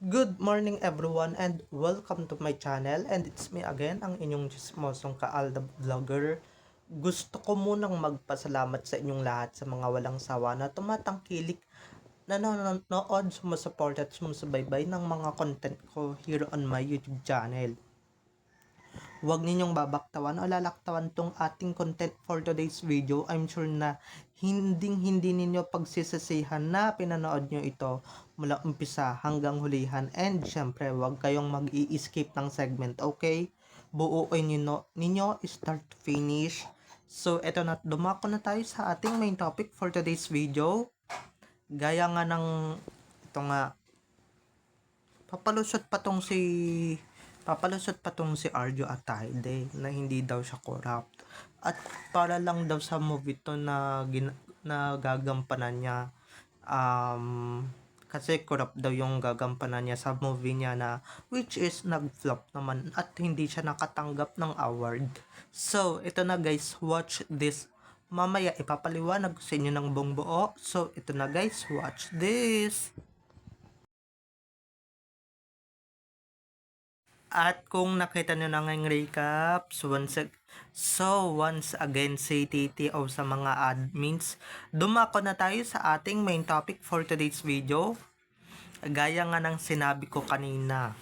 Good morning everyone and welcome to my channel, and it's me again, ang inyong chismosong Kaalda Vlogger. Gusto ko munang magpasalamat sa inyong lahat sa mga walang sawa na tumatangkilik, nanonood, sumusupport at sumusubaybay ng mga content ko here on my YouTube channel. Huwag ninyong babaktawan o lalaktawan tong ating content for today's video. I'm sure na hindi ninyo pagsisisihan na pinanood nyo ito mula umpisa hanggang hulihan. And syempre, huwag kayong mag-i-skip ng segment, okay? Buuin ninyo start to finish. So, eto na, dumako na tayo sa ating main topic for today's video. Gaya nga ng, ito nga, papalusot pa tong si Arjo Atayde na hindi daw siya corrupt. At para lang daw sa movie to na gagampanan niya, kasi corrupt daw yung gagampanan niya sa movie niya na which is nag-flop naman at hindi siya nakatanggap ng award. So, ito na guys, watch this. Mamaya ipapaliwanag ko sa inyo ng buong buo. So, ito na guys, watch this. At kung nakita nyo na ngayong recap, once again, say TTO sa mga admins, dumako na tayo sa ating main topic for today's video. Gaya nga ng sinabi ko kanina,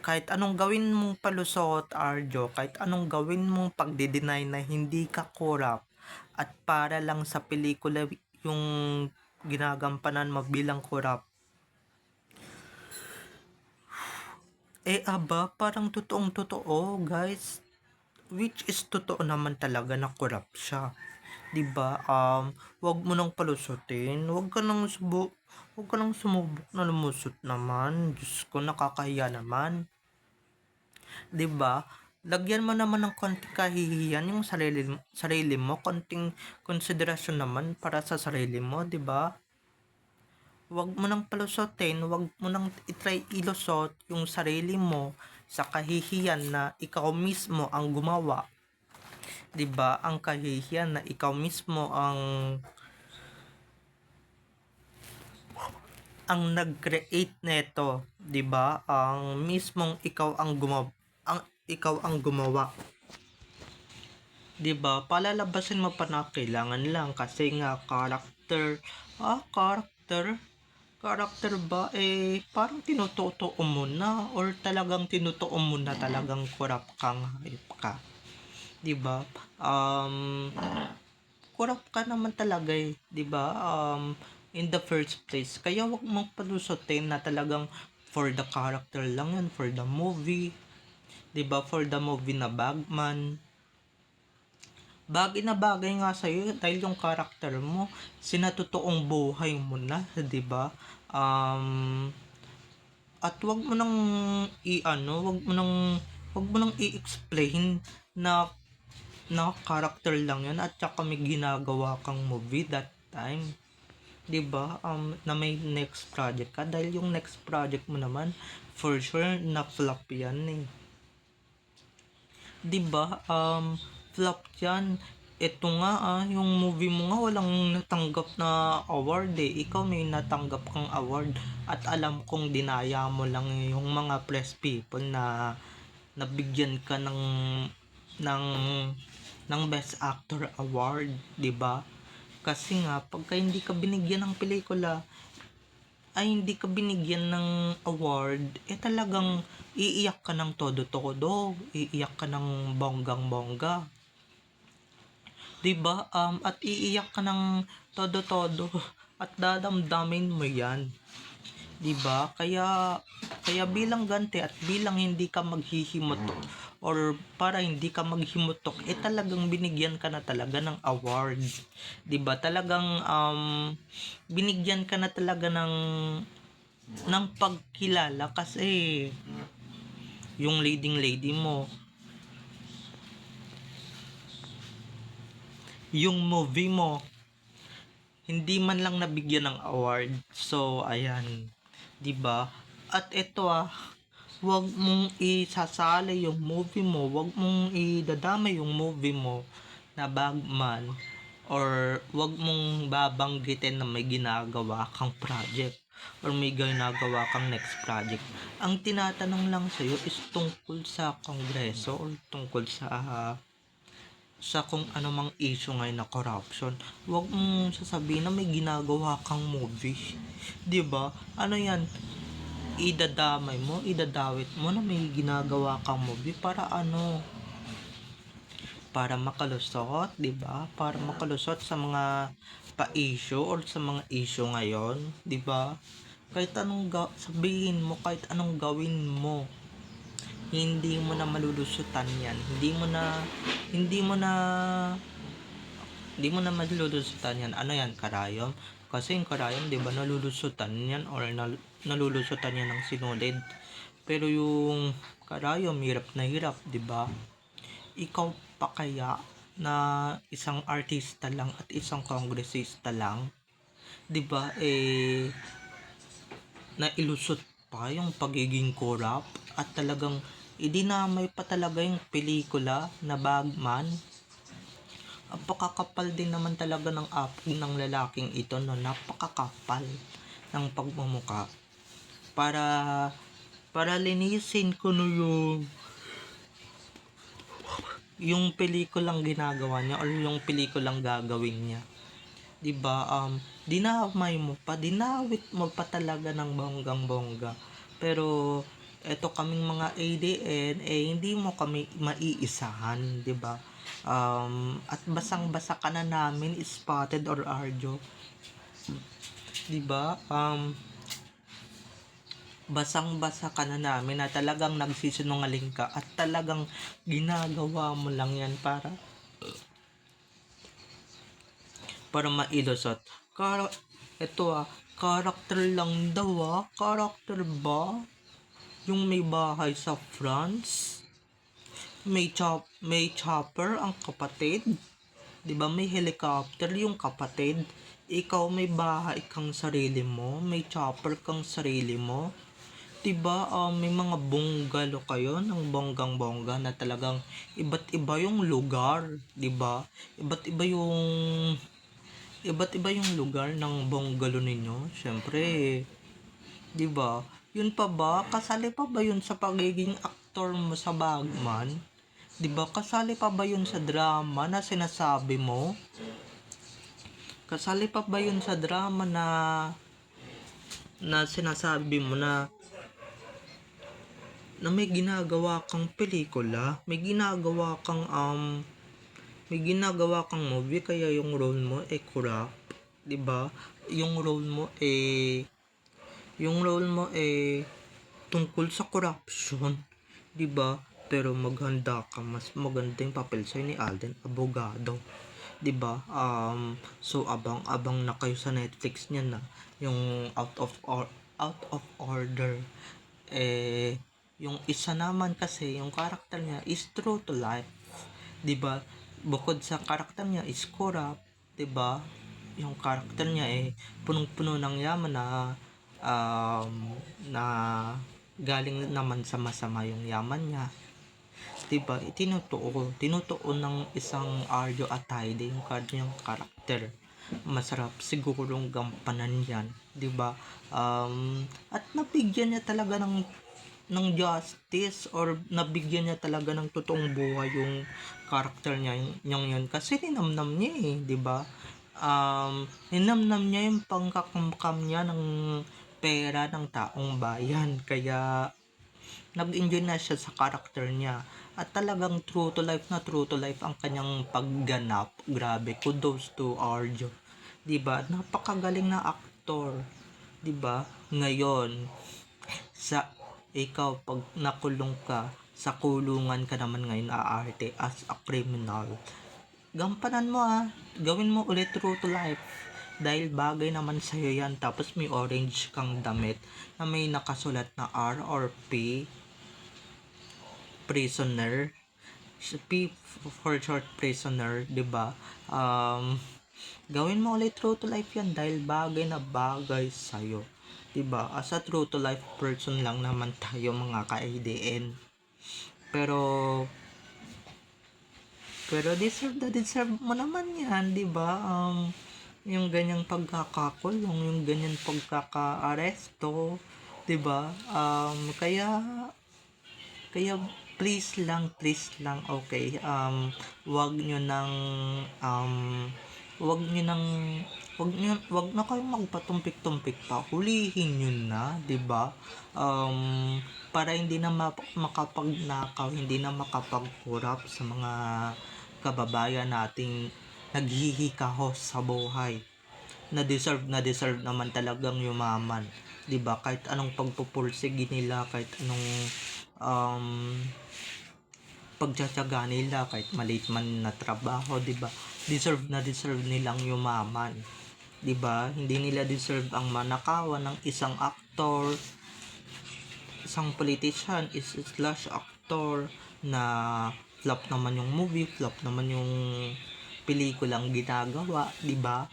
kahit anong gawin mong palusot, Arjo, kahit anong gawin mong pagdi-deny na hindi ka corrupt, at para lang sa pelikula yung ginagampanan mo bilang corrupt, parang totoong totoo, guys. Which is totoo naman talaga na corrupt siya. 'Di ba? Wag mo nang palusutin. Wag ka nang sumubok na lumusot naman. Diyos ko, nakakahiya naman. 'Di ba? Lagyan mo naman ng konting kahihiyan yung sarili mo, konting konsiderasyon naman para sa sarili mo, 'di ba? Wag mo nang palusutin, wag mo nang i-try ilusot yung sarili mo sa kahihiyan na ikaw mismo ang gumawa. 'Di ba? Ang kahihiyan na ikaw mismo ang nag-create nito, 'di ba? Ang mismong ikaw ang gumawa. 'Di ba? Palalabasin mo pa na kailangan lang kasi nga character. Character ba? Parang tinutotoo mo na or talagang tinutoo mo na talagang corrupt kang hayop ka. 'Di ba? Corrupt ka naman talaga 'di ba? In the first place. Kaya wag mong palusutin na talagang for the character lang yan, for the movie. 'Di ba? For the movie na Bagman. Bagay na bagay nga sa'yo dahil yung karakter mo, sinatotoong buhay mo na, 'di ba? At wag mo nang wag mo nang i-explain na character lang 'yan at saka may ginagawa kang movie that time. 'Di ba? Na may next project ka dahil yung next project mo naman for sure na flop 'yan eh. 'Di ba? Flop 'yan. Ito nga yung movie mo nga walang natanggap na award eh. Ikaw may natanggap kang award at alam kong dinaya mo lang yung mga press people na nabigyan ka ng Best Actor Award, 'di ba? Kasi nga pagka hindi ka binigyan ng pelikula hindi ka binigyan ng award, talagang iiyak ka ng todo-todo, iiyak ka ng bonggang-bongga. 'Di ba? At iiyak ka ng todo-todo at dadamdamin mo 'yan. 'Di ba? Kaya bilang ganti at bilang hindi ka maghihimutok or para hindi ka maghimutok, talagang binigyan ka na talaga ng award. 'Di ba? Talagang binigyan ka na talaga ng pagkilala kasi yung leading lady mo, yung movie mo, hindi man lang nabigyan ng award. So, ayan. 'Di ba? At ito wag mong isasali yung movie mo, wag mong idadamay yung movie mo na Bagman or wag mong babanggitin na may ginagawa kang project. or may ginagawa kang next project. Ang tinatanong lang sa'yo is tungkol sa kongreso or tungkol sa kung ano mang issue ngayon na corruption. Huwag mong sasabihin na may ginagawa kang movie. 'Di ba? Ano 'yan? Idadamay mo, idadawit mo na may ginagawa kang movie para ano? Para makalusot, 'di ba? Para makalusot sa mga pa-issue or sa mga issue ngayon, 'di ba? Kahit anong sabihin mo, kahit anong gawin mo, hindi mo na malulusutan 'yan. Hindi mo na malulusutan yan. Ano yan, karayom? Kasi yung karayom, di ba, nalulusutan yan or nalulusutan yan ng sinulid. Pero yung karayom, hirap na hirap, di ba? Ikaw pa kaya na isang artista lang at isang kongresista lang, di ba, nailusot pa yung pagiging corrupt at talagang idinamay pa talaga yung pelikula na Bagman. Ang pakakapal din naman talaga ng apog ng lalaking ito, no? Napakakapal ng pagmumuka. Para linisin ko no yung pelikulang ginagawa niya or yung pelikulang gagawin niya. 'Di ba? Dinamay mo pa, dinawit mo pa talaga ng bonggang-bongga. Pero eto kaming mga ADN, hindi mo kami maiisahan, 'di ba? At basang-basa ka na namin, Spotted or Arjo, 'di ba? Basang-basa ka na namin na talagang nagsisinungaling ka at talagang ginagawa mo lang yan para mailusot. Karakter lang daw karakter ba? Yung may bahay sa France, may chopper ang kapatid, 'di ba? May helicopter yung kapatid. Ikaw may bahay kang sarili mo, may chopper kang sarili mo. 'Di ba? May mga bungalow kayo ng bonggang-bongga na talagang iba't iba yung lugar, 'di ba? Iba't iba yung lugar ng bungalow ninyo. Syempre, 'di ba? Yun pa ba? Kasali pa ba yun sa pagiging aktor mo sa Bagman? 'Di ba? Kasali pa ba yun sa drama na sinasabi mo? Kasali pa ba yun sa drama na sinasabi mo na may ginagawa kang pelikula, may ginagawa kang movie kaya yung role mo corrupt, 'di ba? Yung role mo tungkol sa corruption, 'di ba? Pero maghanda ka, mas maganda yung papel sa'yo ni Alden, abogado, 'di ba? So abang-abang na kayo sa Netflix niyan na yung out of order. Yung isa naman kasi yung karakter niya is true to life, 'di ba? Bukod sa karakter niya is corrupt, 'di ba? Yung karakter niya punong-puno ng yaman na galing naman sa masama yung yaman niya, 'di ba? Tinutuon ng isang Arjo Atayde yung kanyang karakter. Masarap sigurong gampanan yan, 'di ba? At nabigyan niya talaga ng justice or nabigyan niya talaga ng totoong buhay yung karakter niya yung yun kasi ninamnam niya 'di ba? Ninamnam niya yung pangkakamkam niya ng pera ng taong bayan, kaya nag-enjoy na siya sa karakter niya at talagang true to life ang kanyang pagganap. Grabe, kudos to Arjo, 'di ba? Napakagaling na aktor, 'di ba? Ngayon ikaw pag nakulong ka, sa kulungan ka naman ngayon aarte as a criminal. Gampanan mo gawin mo ulit true to life dahil bagay naman sa'yo yan. Tapos may orange kang damit na may nakasulat na R or P, prisoner, P for short, prisoner, 'di ba? Gawin mo ulit true to life yan dahil bagay na bagay sa'yo, 'di ba? As a true to life person lang naman tayo mga ka-ADN. Pero deserve mo naman yan, 'di ba? yung ganyang pagkakakulong, yung ganyang pagkakaaresto, 'di ba? Kaya please lang, okay, wag nyo nang, wag nyo nang, wag na kayong magpatumpik-tumpik pa, hulihin nyo na, 'di ba? Para hindi na makapagnakaw, hindi na makapagkurap sa mga kababayan nating naghihikahos sa buhay, na deserve naman talagang yumaman, 'di ba? Kahit anong pagpupursige nila, kahit anong um, pagtsatsaga nila, kahit maliit man na trabaho, 'di ba? Deserve nilang yumaman, 'di ba? Hindi nila deserve ang manakawan ng isang aktor, isang politician is slash actor na flop naman yung movie, flop naman yung pelikulang ginagawa, 'di ba?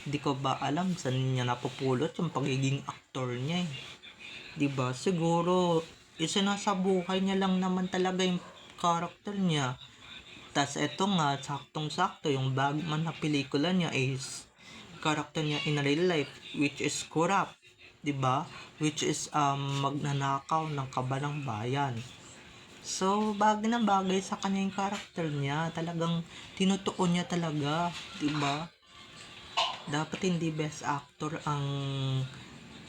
Di ko ba alam saan niya napupulot yung pagiging aktor niya eh. 'Di ba? Siguro isinasabuhay niya lang naman talaga yung character niya. Tas eto nga, saktong-sakto yung Bagman na pelikula niya is character niya in real life, which is corrupt, 'di ba? Which is magnanakaw ng kabalang bayan. So, bagay na bagay sa kanya yung character niya. Talagang tinutuon niya talaga, 'di ba? Dapat hindi best actor ang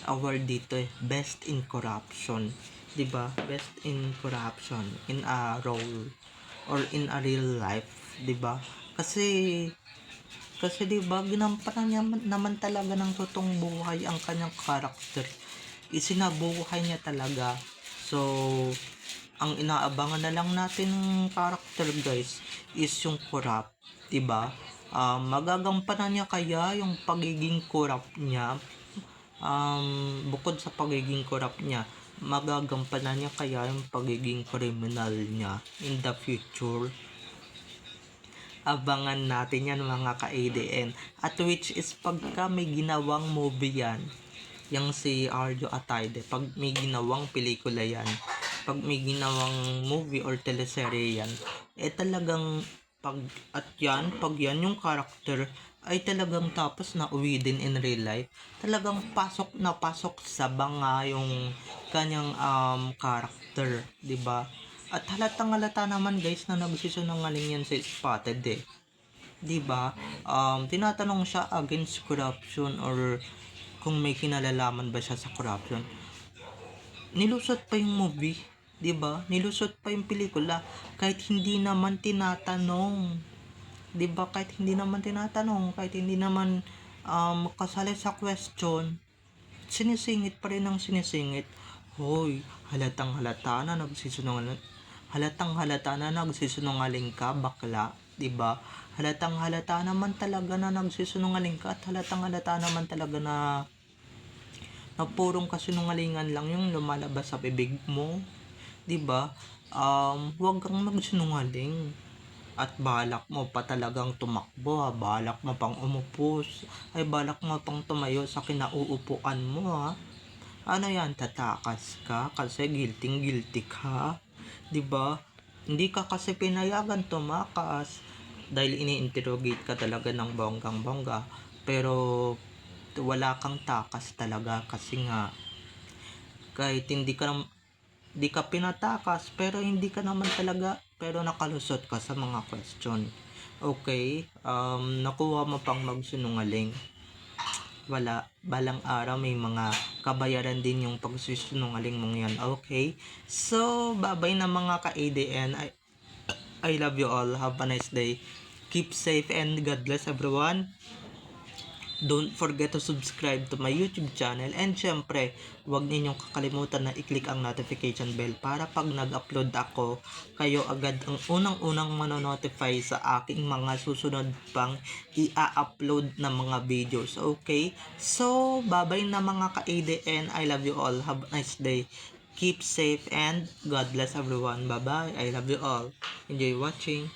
award dito eh. Best in corruption. 'Di ba? Best in corruption in a role or in a real life, 'di ba? Kasi 'di ba ginampanan niya naman talaga ng totoong buhay ang kanyang character. Isinabuhay niya talaga. So, ang inaabangan na lang natin ng character guys is yung corrupt, 'di ba? Magagampanan niya kaya yung pagiging corrupt niya, bukod sa pagiging corrupt niya, magagampanan niya kaya yung pagiging criminal niya in the future. Abangan natin yan mga ka-ADN. At which is pagka may ginawang movie yan, yung si Arjo Atayde, pag may ginawang pelikula yan, pag may ginawang movie or teleserye yan, talagang pag yan yung character ay talagang tapos na uwi din in real life, talagang pasok na pasok sa banga yung kanyang character, 'di ba? At halatang halata naman guys na nagsisinungaling yan sa Spotted eh. 'Di ba? Tinatanong siya against corruption or kung may kinalalaman ba siya sa corruption. Nilusot pa yung movie, 'di ba? Nilusot pa yung pelikula kahit hindi naman tinatanong. 'Di ba? Kahit hindi naman tinatanong, kahit hindi naman kasali sa question, sinisingit pa rin ng sinisingit. Hoy, halatang halata na nagsisinungaling ka, bakla, 'di ba? Halatang halata naman talaga na nagsisinungaling ka at halatang halata naman talaga na purong kasinungalingan lang yung lumalabas sa bibig mo, 'di ba? Huwag kang magsinungaling. At balak mo pa talagang tumakbo, balak mo pang umupos, balak mo pang tumayo sa kinauupuan mo ha. Ano yan, tatakas ka kasi guilty ka, 'di ba? Hindi ka kasi pinayagan tumakas dahil ini-interrogate ka talaga ng bonggang-bongga, pero wala kang takas talaga kasi nga kahit di ka pinatakas pero hindi ka naman talaga, pero nakalusot ka sa mga question. Okay, nakuha mo pang magsinungaling. Wala, balang araw may mga kabayaran din yung pagsisinungaling mong yan. Okay, so babay na mga ka-ADN. I love you all, have a nice day, keep safe and God bless everyone. Don't forget to subscribe to my YouTube channel, and syempre, huwag ninyong kakalimutan na i-click ang notification bell para pag nag-upload ako, kayo agad ang unang-unang manonotify sa aking mga susunod pang i-upload na mga videos. Okay? So, bye-bye na mga ka-ADN. I love you all. Have a nice day. Keep safe and God bless everyone. Bye-bye. I love you all. Enjoy watching.